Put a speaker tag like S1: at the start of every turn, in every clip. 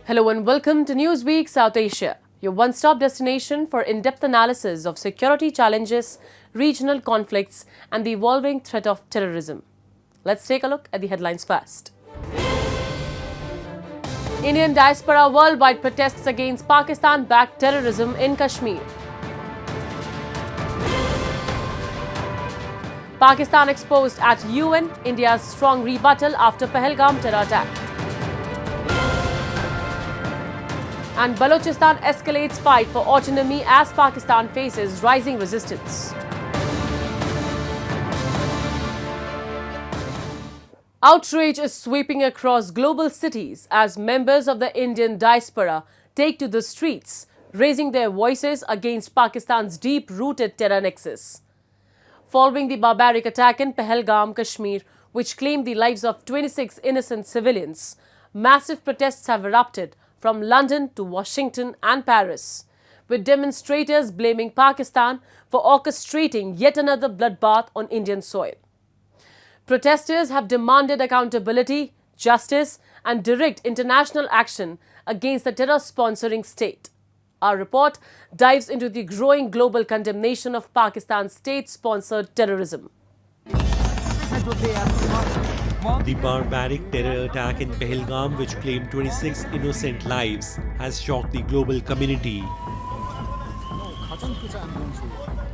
S1: Hello and welcome to Newsweek South Asia, your one-stop destination for in-depth analysis of security challenges, regional conflicts and the evolving threat of terrorism. Let's take a look at the headlines first. Indian diaspora worldwide protests against Pakistan-backed terrorism in Kashmir. Pakistan exposed at UN, India's strong rebuttal after Pahalgam terror attack. And Balochistan escalates fight for autonomy as Pakistan faces rising resistance. Outrage is sweeping across global cities as members of the Indian diaspora take to the streets, raising their voices against Pakistan's deep-rooted terror nexus. Following the barbaric attack in Pahalgam, Kashmir, which claimed the lives of 26 innocent civilians, massive protests have erupted from London to Washington and Paris, with demonstrators blaming Pakistan for orchestrating yet another bloodbath on Indian soil. Protesters have demanded accountability, justice and direct international action against the terror-sponsoring state. Our report dives into the growing global condemnation of Pakistan's state-sponsored terrorism.
S2: The barbaric terror attack in Pahalgam, which claimed 26 innocent lives, has shocked the global community.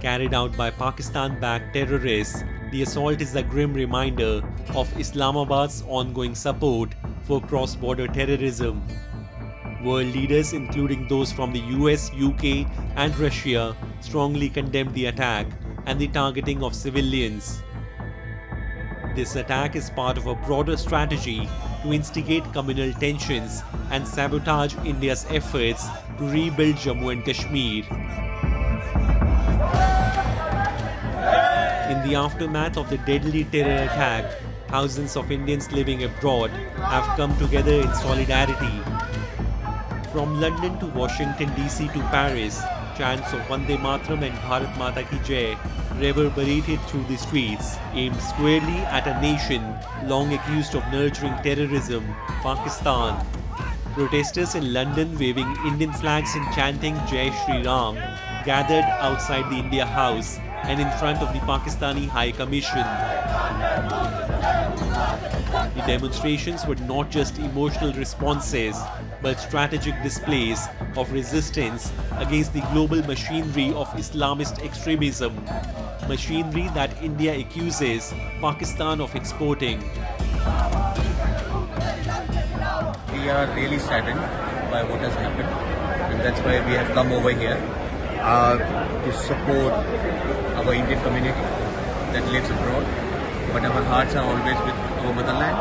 S2: Carried out by Pakistan-backed terrorists, the assault is a grim reminder of Islamabad's ongoing support for cross-border terrorism. World leaders, including those from the US, UK and Russia, strongly condemned the attack and the targeting of civilians. This attack is part of a broader strategy to instigate communal tensions and sabotage India's efforts to rebuild Jammu and Kashmir. In the aftermath of the deadly terror attack, thousands of Indians living abroad have come together in solidarity. From London to Washington DC to Paris, chants of Vande Mataram and Bharat Mata Ki Jai reverberated through the streets, aimed squarely at a nation long accused of nurturing terrorism, Pakistan. Protesters in London waving Indian flags and chanting Jai Shri Ram gathered outside the India House and in front of the Pakistani High Commission. The demonstrations were not just emotional responses, but strategic displays of resistance against the global machinery of Islamist extremism, machinery that India accuses Pakistan of exporting.
S3: We are really saddened by what has happened, and that's why we have come over here to support our Indian community that lives abroad. But our hearts are always with our motherland,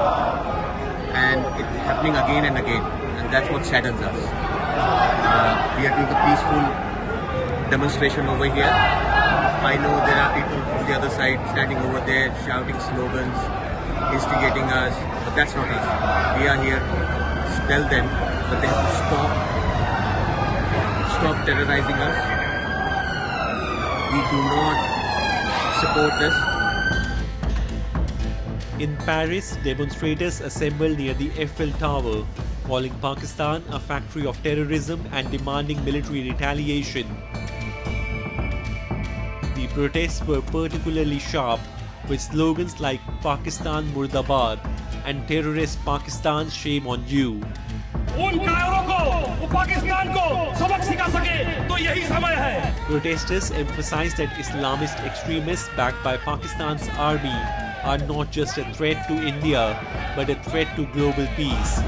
S3: and it's happening again and again, and that's what saddens us. We are doing a peaceful demonstration over here. I know there are people from the other side standing over there shouting slogans, instigating us, but that's not us. We are here to tell them that they have to stop terrorizing us. We do not support this.
S2: In Paris, demonstrators assembled near the Eiffel Tower, calling Pakistan a factory of terrorism and demanding military retaliation. The protests were particularly sharp, with slogans like Pakistan Murdabad and terrorist Pakistan shame on you. Protesters emphasized that Islamist extremists backed by Pakistan's army are not just a threat to India, but a threat to global peace.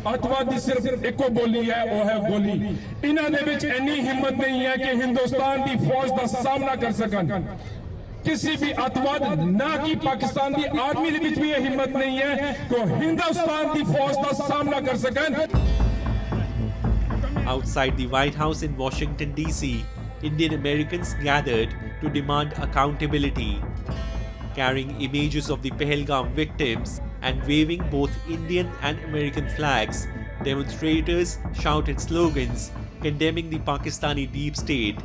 S4: अतवादी सिर्फ एको बोली है वो है गोली इन्हां दे विच इन्नी हिम्मत नहीं है कि हिंदुस्तान दी फौज दा सामना कर सकन किसी भी अतवाद ना कि पाकिस्तान दी आर्मी दे विच भी ये हिम्मत नहीं है कि हिंदुस्तान दी फौज दा सामना कर सकन.
S2: Outside the White House in Washington DC, Indian Americans gathered to demand accountability. Carrying images of the Pahalgam victims and waving both Indian and American flags, demonstrators shouted slogans condemning the Pakistani deep state.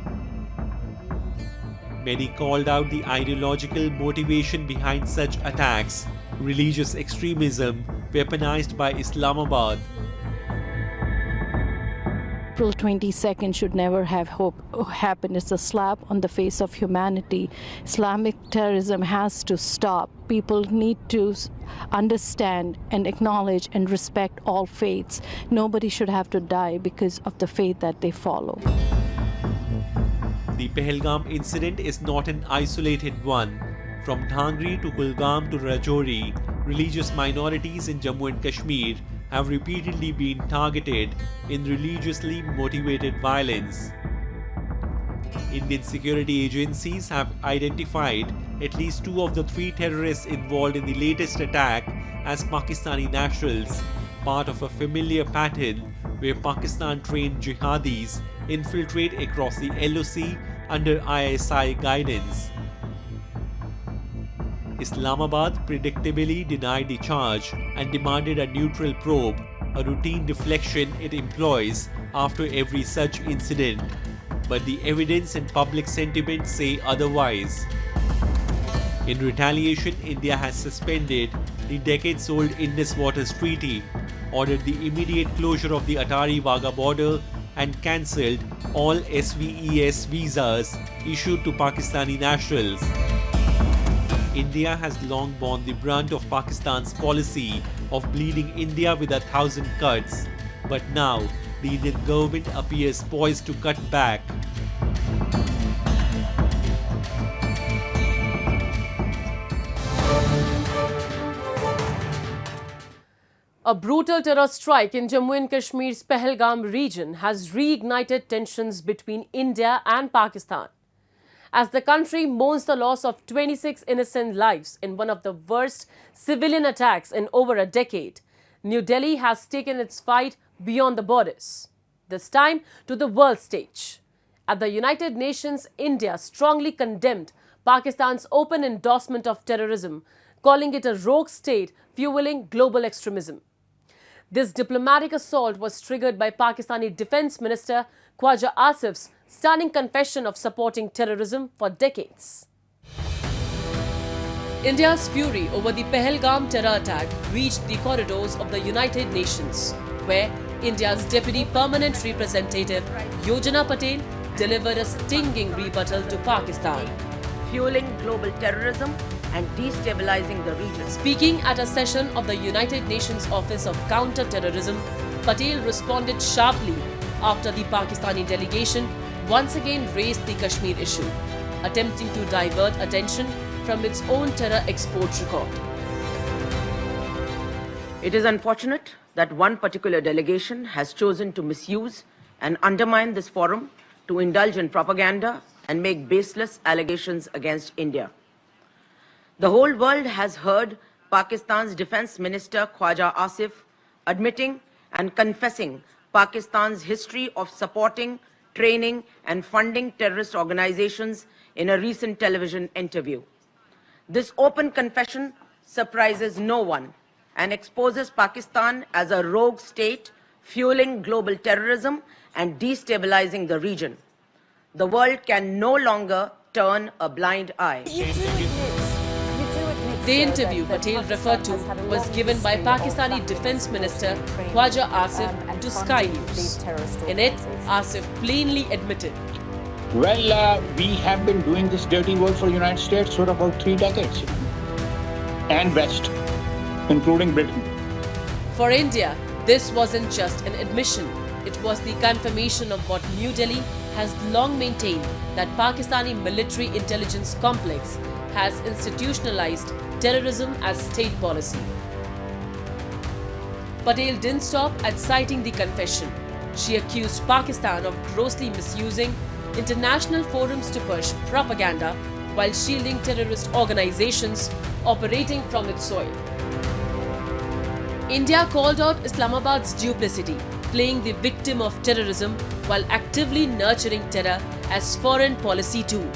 S2: Many called out the ideological motivation behind such attacks, religious extremism weaponized by Islamabad.
S5: April 22nd should never have happened. It's a slap on the face of humanity. Islamic terrorism has to stop. People need to understand and acknowledge and respect all faiths. Nobody should have to die because of the faith that they follow.
S2: The Pahalgam incident is not an isolated one. From Dhangri to Kulgam to Rajouri, religious minorities in Jammu and Kashmir have repeatedly been targeted in religiously motivated violence. Indian security agencies have identified at least 2 of the 3 terrorists involved in the latest attack as Pakistani nationals, part of a familiar pattern where Pakistan-trained jihadis infiltrate across the LOC under ISI guidance. Islamabad predictably denied the charge and demanded a neutral probe, a routine deflection it employs after every such incident. But the evidence and public sentiment say otherwise. In retaliation, India has suspended the decades-old Indus Waters Treaty, ordered the immediate closure of the Atari-Wagah border, and cancelled all SVES visas issued to Pakistani nationals. India has long borne the brunt of Pakistan's policy of bleeding India with 1,000 cuts, but now the Indian government appears poised to cut back.
S1: A brutal terror strike in Jammu and Kashmir's Pahalgam region has reignited tensions between India and Pakistan. As the country mourns the loss of 26 innocent lives in one of the worst civilian attacks in over a decade, New Delhi has taken its fight beyond the borders, this time to the world stage. At the United Nations, India strongly condemned Pakistan's open endorsement of terrorism, calling it a rogue state fueling global extremism. This diplomatic assault was triggered by Pakistani Defence Minister Khwaja Asif's stunning confession of supporting terrorism for decades. India's fury over the Pahalgam terror attack reached the corridors of the United Nations, where India's Deputy Permanent Representative Yojana Patel delivered a stinging rebuttal to Pakistan,
S6: fueling global terrorism and destabilizing the region.
S1: Speaking at a session of the United Nations Office of Counter-Terrorism, Patel responded sharply after the Pakistani delegation once again raised the Kashmir issue, attempting to divert attention from its own terror export record.
S6: It is unfortunate that one particular delegation has chosen to misuse and undermine this forum to indulge in propaganda and make baseless allegations against India. The whole world has heard Pakistan's Defence Minister Khwaja Asif admitting and confessing Pakistan's history of supporting, training and funding terrorist organizations in a recent television interview. This open confession surprises no one and exposes Pakistan as a rogue state fueling global terrorism and destabilizing the region. The world can no longer turn a blind eye.
S1: The interview Patel referred to was given by Pakistani Defence Minister Khwaja Asif to Sky News. In it, Asif plainly admitted,
S7: Well, we have been doing this dirty work for the United States for about 3 decades. And West, including Britain.
S1: For India, this wasn't just an admission. It was the confirmation of what New Delhi has long maintained, that Pakistani military intelligence complex has institutionalized terrorism as state policy. Patel didn't stop at citing the confession. She accused Pakistan of grossly misusing international forums to push propaganda while shielding terrorist organizations operating from its soil. India called out Islamabad's duplicity, playing the victim of terrorism while actively nurturing terror as foreign policy tool.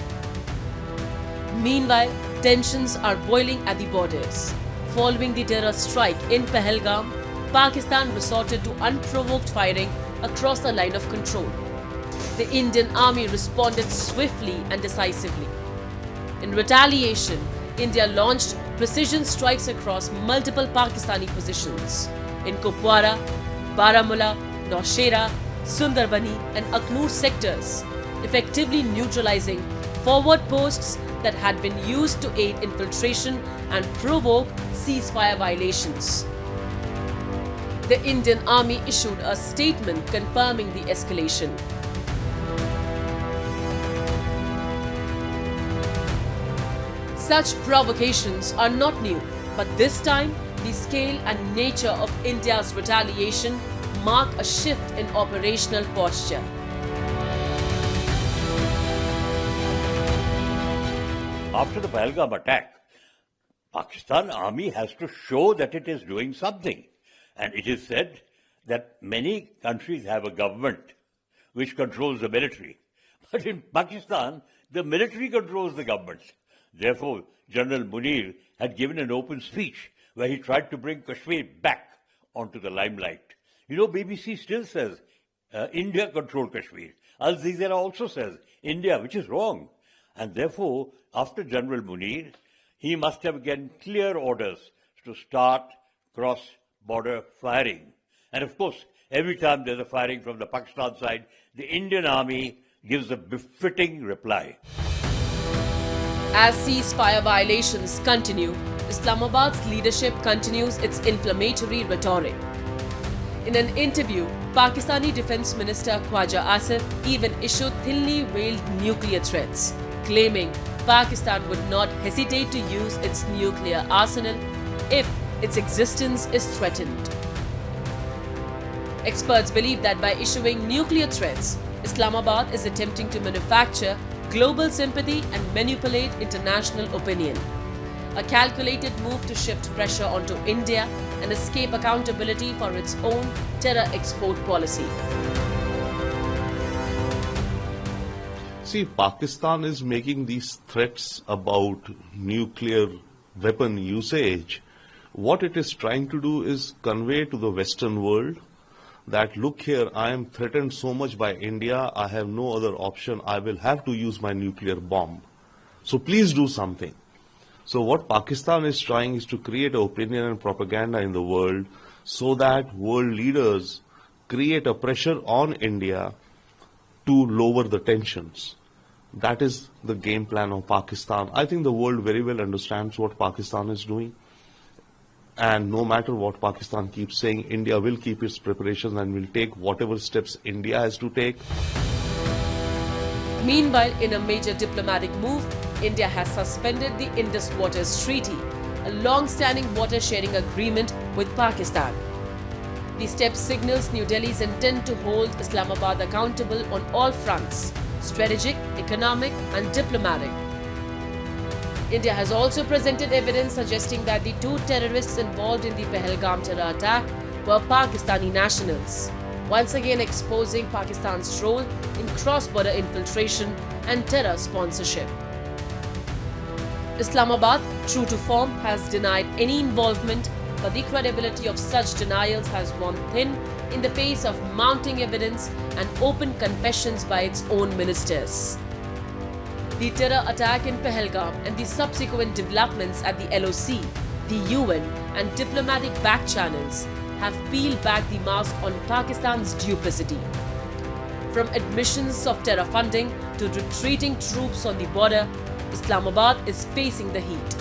S1: Meanwhile, tensions are boiling at the borders. Following the terror strike in Pahalgam, Pakistan resorted to unprovoked firing across the line of control. The Indian army responded swiftly and decisively. In retaliation, India launched precision strikes across multiple Pakistani positions in Kupwara, Baramulla, Naushera, Sundarbani and Aknoor sectors, effectively neutralizing forward posts that had been used to aid infiltration and provoke ceasefire violations. The Indian Army issued a statement confirming the escalation. Such provocations are not new, but this time the scale and nature of India's retaliation mark a shift in operational posture.
S8: After the Pahalgam attack, Pakistan Army has to show that it is doing something. And it is said that many countries have a government which controls the military. But in Pakistan, the military controls the government. Therefore, General Munir had given an open speech where he tried to bring Kashmir back onto the limelight. You know, BBC still says India controlled Kashmir. Al Jazeera also says India, which is wrong. And therefore, after General Munir, he must have given clear orders to start cross-border firing. And of course, every time there's a firing from the Pakistan side, the Indian Army gives a befitting reply.
S1: As ceasefire violations continue, Islamabad's leadership continues its inflammatory rhetoric. In an interview, Pakistani Defence Minister Khwaja Asif even issued thinly veiled nuclear threats, claiming Pakistan would not hesitate to use its nuclear arsenal if its existence is threatened. Experts believe that by issuing nuclear threats, Islamabad is attempting to manufacture global sympathy and manipulate international opinion. A calculated move to shift pressure onto India and escape accountability for its own terror export policy.
S9: See, Pakistan is making these threats about nuclear weapon usage. What it is trying to do is convey to the Western world that, look here, I am threatened so much by India, I have no other option, I will have to use my nuclear bomb. So please do something. So what Pakistan is trying is to create opinion and propaganda in the world so that world leaders create a pressure on India to lower the tensions. That is the game plan of Pakistan. I think the world very well understands what Pakistan is doing. And no matter what Pakistan keeps saying, India will keep its preparations and will take whatever steps India has to take.
S1: Meanwhile, in a major diplomatic move, India has suspended the Indus Waters Treaty, a long-standing water-sharing agreement with Pakistan. The step signals New Delhi's intent to hold Islamabad accountable on all fronts: strategic, economic and diplomatic. India has also presented evidence suggesting that the two terrorists involved in the Pahalgam terror attack were Pakistani nationals, once again exposing Pakistan's role in cross-border infiltration and terror sponsorship. Islamabad, true to form, has denied any involvement, but the credibility of such denials has worn thin in the face of mounting evidence and open confessions by its own ministers. The terror attack in Pahalgam and the subsequent developments at the LOC, the UN and diplomatic back channels have peeled back the mask on Pakistan's duplicity. From admissions of terror funding to retreating troops on the border, Islamabad is facing the heat.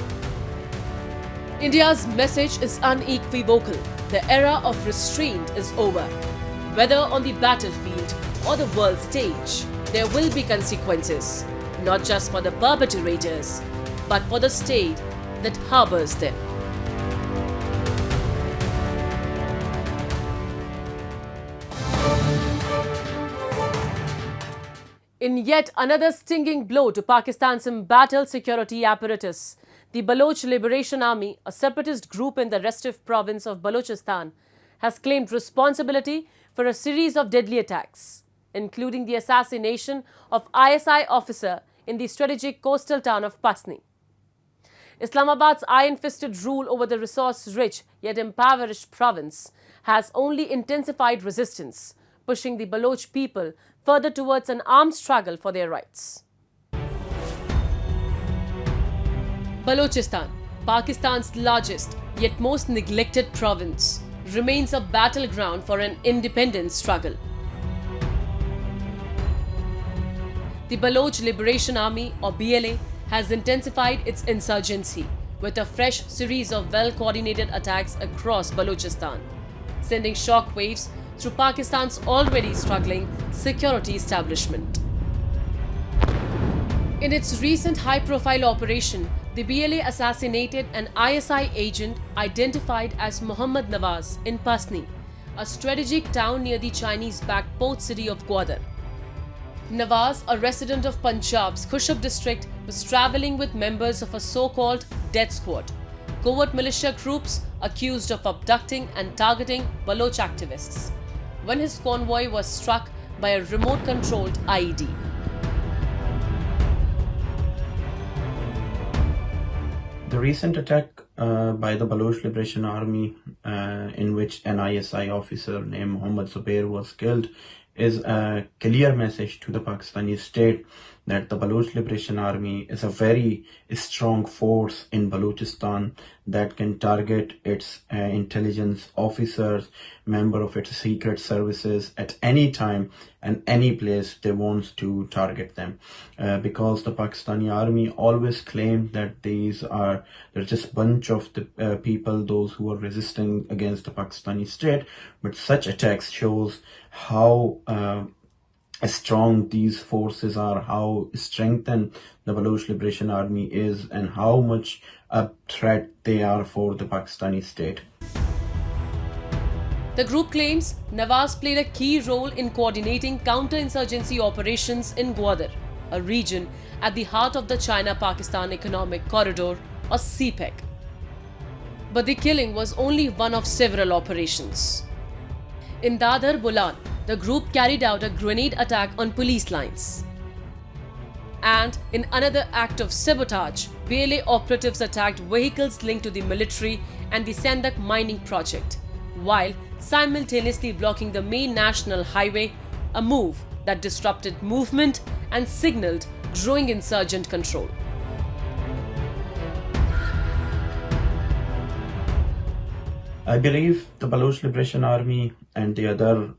S1: India's message is unequivocal. The era of restraint is over. Whether on the battlefield or the world stage, there will be consequences, not just for the perpetrators, but for the state that harbors them. In yet another stinging blow to Pakistan's embattled security apparatus, the Baloch Liberation Army, a separatist group in the restive province of Balochistan, has claimed responsibility for a series of deadly attacks, including the assassination of ISI officer in the strategic coastal town of Pasni. Islamabad's iron-fisted rule over the resource-rich yet impoverished province has only intensified resistance, pushing the Baloch people further towards an armed struggle for their rights. Balochistan, Pakistan's largest yet most neglected province, remains a battleground for an independence struggle. The Baloch Liberation Army, or BLA, has intensified its insurgency with a fresh series of well-coordinated attacks across Balochistan, sending shockwaves through Pakistan's already struggling security establishment. In its recent high-profile operation, the BLA assassinated an ISI agent identified as Mohammad Nawaz in Pasni, a strategic town near the Chinese-backed port city of Gwadar. Nawaz, a resident of Punjab's Khushab district, was travelling with members of a so-called death squad, covert militia groups accused of abducting and targeting Baloch activists, when his convoy was struck by a remote-controlled IED.
S10: The recent attack by the Baloch Liberation Army, in which an ISI officer named Mohammad Zubair was killed, is a clear message to the Pakistani state that the Baloch Liberation Army is a very strong force in Balochistan that can target its intelligence officers, member of its secret services at any time and any place they want to target them. Because the Pakistani army always claimed that they're just a bunch of the people, those who are resisting against the Pakistani state, but such attacks shows how strong these forces are, how strengthened the Baloch Liberation Army is, and how much a threat they are for the Pakistani state.
S1: The group claims Nawaz played a key role in coordinating counter-insurgency operations in Gwadar, a region at the heart of the China-Pakistan Economic Corridor, or CPEC. But the killing was only one of several operations. In Dadar Bulan, the group carried out a grenade attack on police lines. And in another act of sabotage, BLA operatives attacked vehicles linked to the military and the Sandak mining project, while simultaneously blocking the main national highway, a move that disrupted movement and signaled growing insurgent control.
S10: I believe the Baloch Liberation Army and the other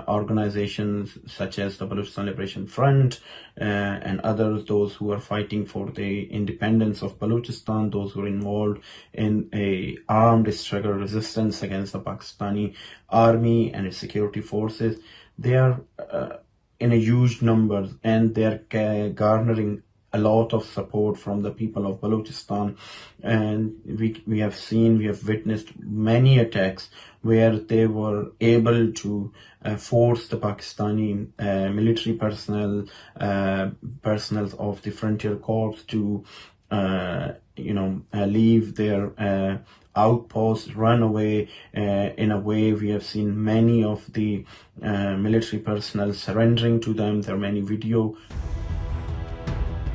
S10: organizations such as the Balochistan Liberation Front and others, those who are fighting for the independence of Balochistan, those who are involved in a armed struggle resistance against the Pakistani army and its security forces, they are in a huge number, and they are garnering a lot of support from the people of Balochistan. And we have witnessed many attacks where they were able to force the Pakistani military personnel of the frontier corps to leave their outposts, run away. In a way, we have seen many of the military personnel surrendering to them. There are many video.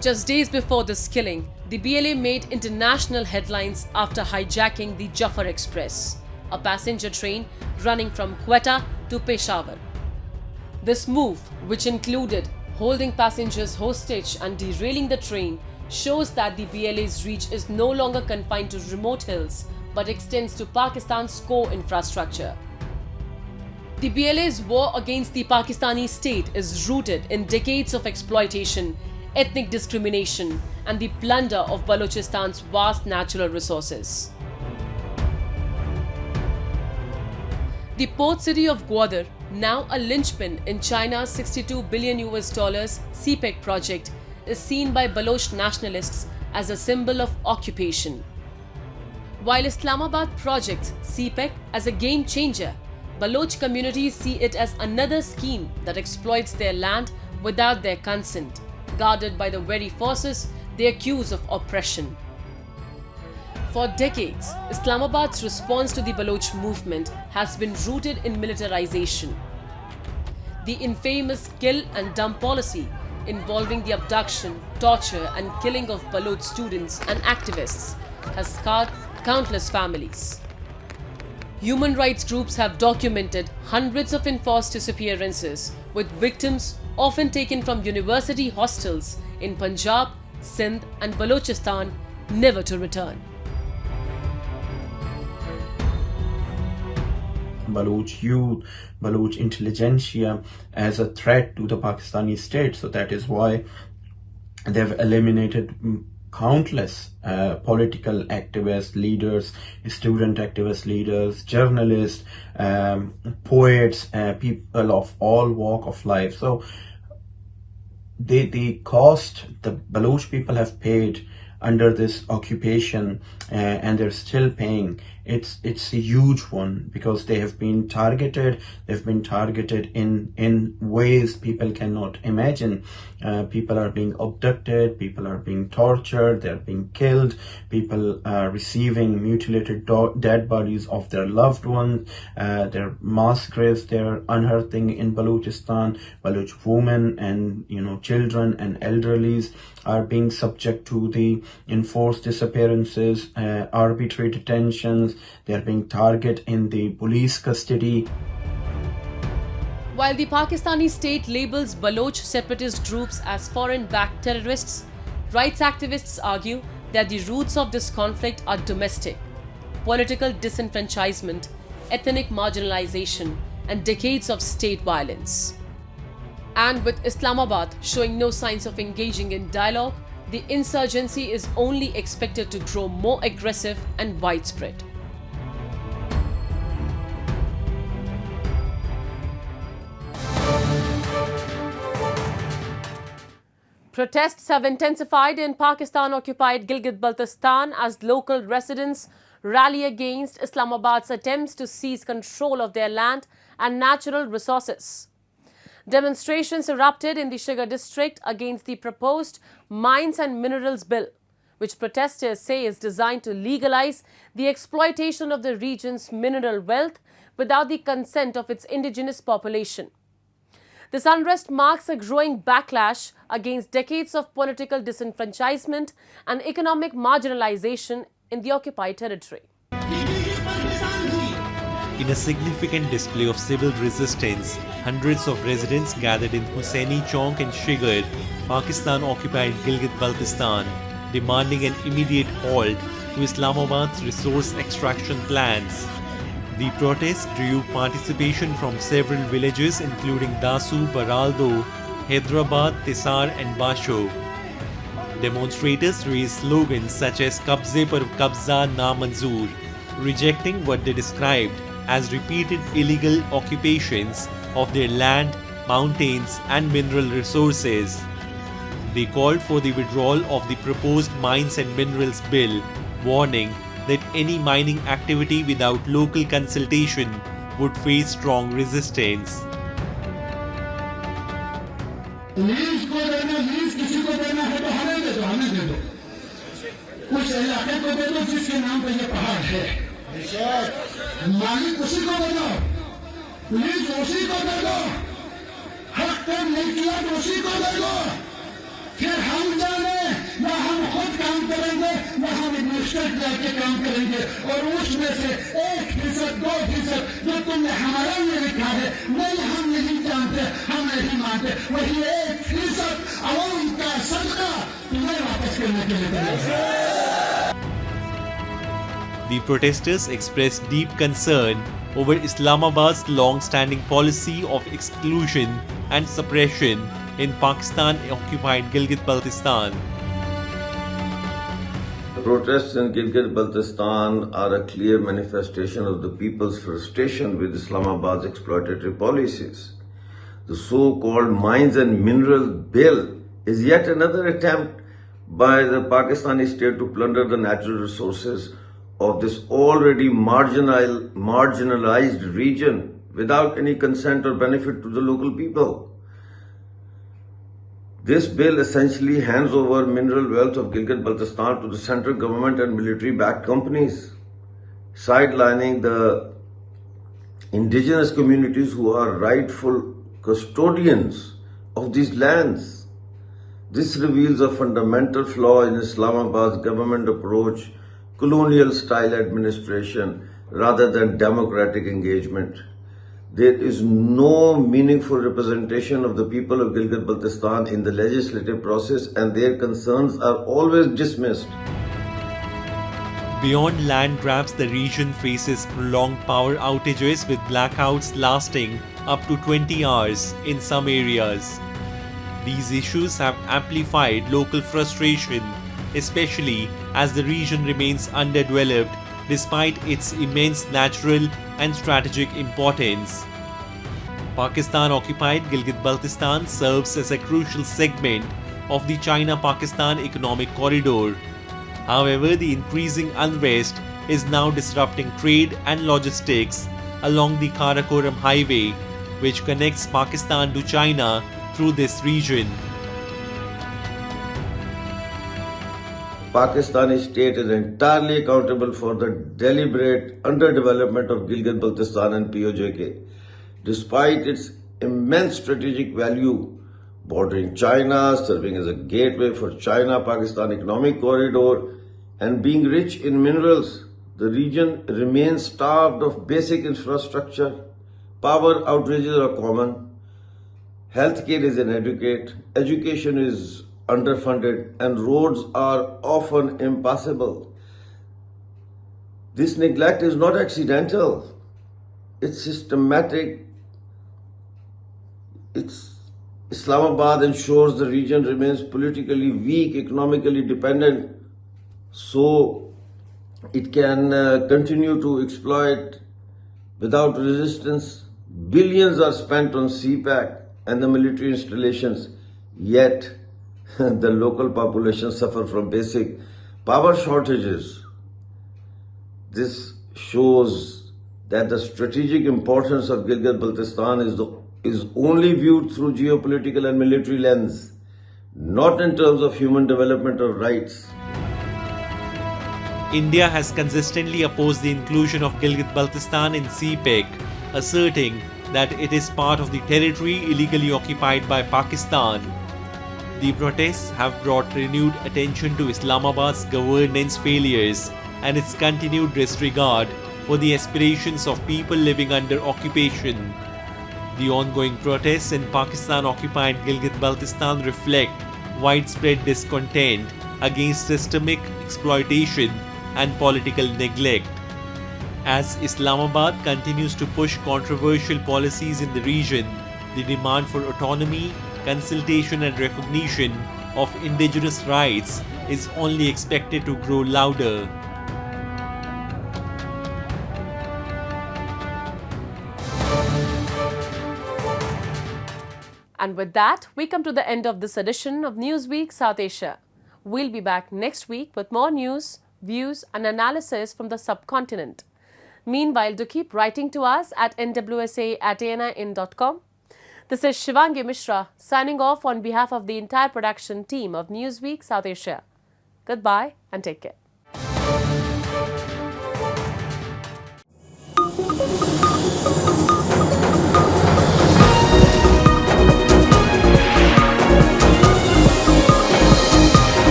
S1: Just days before this killing, the BLA made international headlines after hijacking the Jafar Express, a passenger train running from Quetta to Peshawar. This move, which included holding passengers hostage and derailing the train, shows that the BLA's reach is no longer confined to remote hills but extends to Pakistan's core infrastructure. The BLA's war against the Pakistani state is rooted in decades of exploitation, ethnic discrimination, and the plunder of Balochistan's vast natural resources. The port city of Gwadar, now a linchpin in China's $62 billion CPEC project, is seen by Baloch nationalists as a symbol of occupation. While Islamabad projects CPEC as a game changer, Baloch communities see it as another scheme that exploits their land without their consent, guarded by the very forces they accuse of oppression. For decades, Islamabad's response to the Baloch movement has been rooted in militarization. The infamous kill and dump policy, involving the abduction, torture, and killing of Baloch students and activists, has scarred countless families. Human rights groups have documented hundreds of enforced disappearances, with victims often taken from university hostels in Punjab, Sindh, and Balochistan, never to return.
S10: Baloch youth, Baloch intelligentsia as a threat to the Pakistani state. So that is why they've eliminated countless political activists, leaders, student activist leaders, journalists, poets, people of all walk of life. So the cost the Baloch people have paid under this occupation, and they're still paying, it's a huge one, because they have been targeted. They've been targeted in ways people cannot imagine. People are being abducted, people are being tortured, they're being killed, people are receiving mutilated dead bodies of their loved ones. Their mass graves they're unearthing in Balochistan. Baloch women and children and elderlies are being subject to the enforced disappearances, arbitrary detentions. They are being targeted in the police custody.
S1: While the Pakistani state labels Baloch separatist groups as foreign-backed terrorists, rights activists argue that the roots of this conflict are domestic: political disenfranchisement, ethnic marginalization, and decades of state violence. And with Islamabad showing no signs of engaging in dialogue, the insurgency is only expected to grow more aggressive and widespread. Protests have intensified in Pakistan-occupied Gilgit Baltistan as local residents rally against Islamabad's attempts to seize control of their land and natural resources. Demonstrations erupted in the Sugar district against the proposed Mines and Minerals Bill, which protesters say is designed to legalize the exploitation of the region's mineral wealth without the consent of its indigenous population. This unrest marks a growing backlash against decades of political disenfranchisement and economic marginalization in the occupied territory.
S2: In a significant display of civil resistance, hundreds of residents gathered in Hussaini Chowk and Shigar, Pakistan-occupied Gilgit Baltistan, demanding an immediate halt to Islamabad's resource extraction plans. The protest drew participation from several villages including Dasu, Baraldo, Hyderabad, Tisar and Basho. Demonstrators raised slogans such as Kabze par Kabza na Manzoor, rejecting what they described as repeated illegal occupations of their land, mountains and mineral resources. They called for the withdrawal of the proposed Mines and Minerals Bill, warning that any mining activity without local consultation would face strong resistance.
S11: फिर हम जाने ना हम खुद काम करेंगे ना हम एडमिनिस्ट्रेट करके काम करेंगे और उसमें से 1%, 2% जो तुमने हमारा में लिखा है नहीं हम नहीं जानते हम नहीं मानते वही 1% अवाम का सदका तुम्हें वापस करने के लिए करेंगे.
S2: The protesters expressed deep concern over Islamabad's long-standing policy of exclusion and suppression in Pakistan-occupied Gilgit Baltistan.
S12: The protests in Gilgit Baltistan are a clear manifestation of the people's frustration with Islamabad's exploitatory policies. The so-called Mines and Mineral Bill is yet another attempt by the Pakistani state to plunder the natural resources of this already marginalized region without any consent or benefit to the local people. This bill essentially hands over mineral wealth of Gilgit Baltistan to the central government and military-backed companies, sidelining the indigenous communities who are rightful custodians of these lands. This reveals a fundamental flaw in Islamabad's government approach, colonial-style administration rather than democratic engagement. There is no meaningful representation of the people of Gilgit Baltistan in the legislative process and their concerns are always dismissed.
S2: Beyond land grabs, the region faces prolonged power outages with blackouts lasting up to 20 hours in some areas. These issues have amplified local frustration, especially as the region remains underdeveloped despite its immense natural and strategic importance. Pakistan-occupied Gilgit Baltistan serves as a crucial segment of the China-Pakistan economic corridor. However, the increasing unrest is now disrupting trade and logistics along the Karakoram highway, which connects Pakistan to China through this region.
S12: Pakistani state is entirely accountable for the deliberate underdevelopment of Gilgit Baltistan and POJK. Despite its immense strategic value, bordering China, serving as a gateway for China-Pakistan economic corridor, and being rich in minerals, the region remains starved of basic infrastructure. Power outages are common, healthcare is inadequate, education is underfunded, and roads are often impassable. This neglect is not accidental, it's systematic. Islamabad ensures the region remains politically weak, economically dependent, so it can continue to exploit without resistance. Billions are spent on CPAC and the military installations, yet the local population suffer from basic power shortages. This shows that the strategic importance of Gilgit Baltistan is only viewed through geopolitical and military lens, not in terms of human development or rights.
S2: India has consistently opposed the inclusion of Gilgit Baltistan in CPEC, asserting that it is part of the territory illegally occupied by Pakistan. The protests have brought renewed attention to Islamabad's governance failures and its continued disregard for the aspirations of people living under occupation. The ongoing protests in Pakistan-occupied Gilgit Baltistan reflect widespread discontent against systemic exploitation and political neglect. As Islamabad continues to push controversial policies in the region, the demand for autonomy, consultation and recognition of indigenous rights is only expected to grow louder.
S1: And with that, we come to the end of this edition of Newsweek South Asia. We'll be back next week with more news, views and analysis from the subcontinent. Meanwhile, do keep writing to us at nwsa@anin.com. This is Shivangi Mishra signing off on behalf of the entire production team of Newsweek South Asia. Goodbye and take care.